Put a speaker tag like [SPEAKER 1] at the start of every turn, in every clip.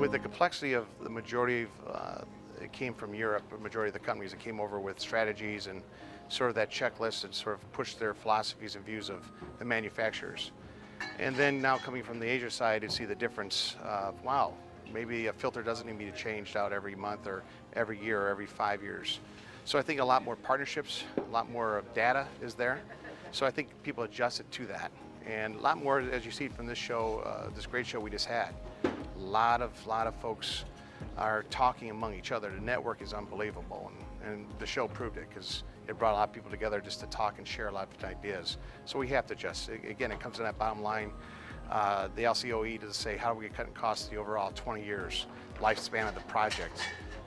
[SPEAKER 1] With the complexity of the majority of, it came from Europe, the majority of the companies that came over with strategies and sort of that checklist and sort of pushed their philosophies and views of the manufacturers. And then now coming from the Asia side to see the difference of, wow, maybe a filter doesn't need to be changed out every month or every year or every 5 years. So I think a lot more partnerships, a lot more data is there. So I think people adjusted to that. And a lot more, as you see from this show, this great show we just had. A lot of folks are talking among each other. The network is unbelievable, and the show proved it because it brought a lot of people together just to talk and share a lot of ideas. So we have to adjust. Again, it comes to that bottom line. The LCOE to say, how do we get cutting costs the overall 20 years lifespan of the project?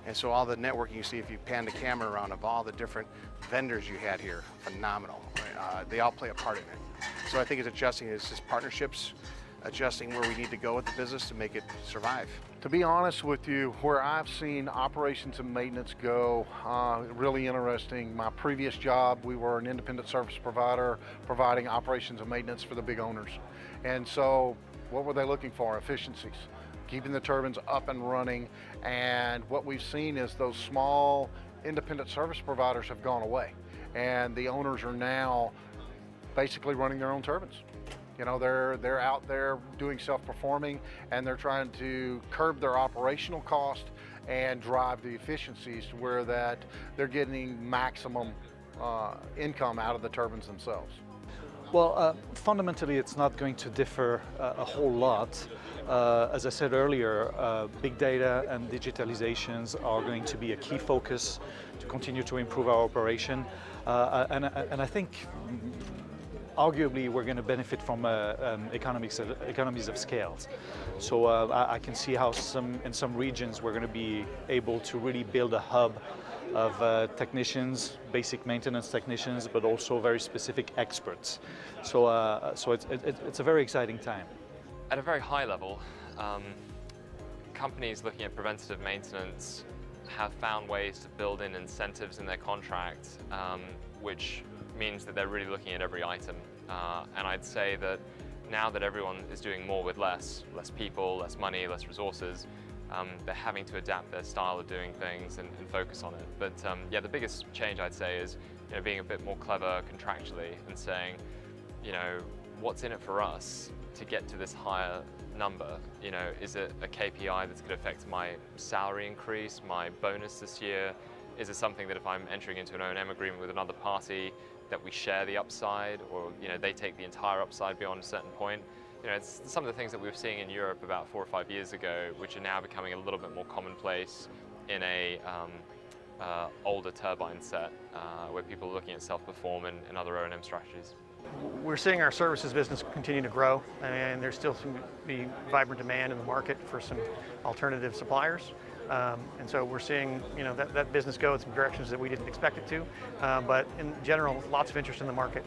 [SPEAKER 1] And so all the networking you see, if you pan the camera around of all the different vendors you had here, phenomenal. They all play a part in it. So I think it's adjusting, it's just partnerships, adjusting where we need to go with the business to make it survive.
[SPEAKER 2] To be honest with you, where I've seen operations and maintenance go, really interesting. My previous job, we were an independent service provider providing operations and maintenance for the big owners. And so what were they looking for? Efficiencies, keeping the turbines up and running. And what we've seen is those small independent service providers have gone away. And the owners are now basically running their own turbines. You know, they're out there doing self-performing, and they're trying to curb their operational cost and drive the efficiencies to where that they're getting maximum income out of the turbines themselves.
[SPEAKER 3] Well, fundamentally, it's not going to differ a whole lot. As I said earlier, big data and digitalizations are going to be a key focus to continue to improve our operation. And I think arguably we're going to benefit from economies of scale. So I can see how in some regions we're going to be able to really build a hub of technicians, basic maintenance technicians, but also very specific experts. So, it's a very exciting time.
[SPEAKER 4] At a very high level, companies looking at preventative maintenance have found ways to build in incentives in their contract, which means that they're really looking at every item. And I'd say that now that everyone is doing more with less people, less money, less resources, they're having to adapt their style of doing things and focus on it. But yeah, the biggest change I'd say is being a bit more clever contractually and saying, what's in it for us to get to this higher number? Is it a KPI that's going to affect my salary increase, my bonus this year? Is it something that if I'm entering into an O&M agreement with another party, that we share the upside, or they take the entire upside beyond a certain point? It's some of the things that we were seeing in Europe about 4 or 5 years ago, which are now becoming a little bit more commonplace in a older turbine set, where people are looking at self-perform and other O&M strategies.
[SPEAKER 5] We're seeing our services business continue to grow, and there's still some vibrant demand in the market for some alternative suppliers. And so we're seeing that business go in some directions that we didn't expect it to, but in general, lots of interest in the market.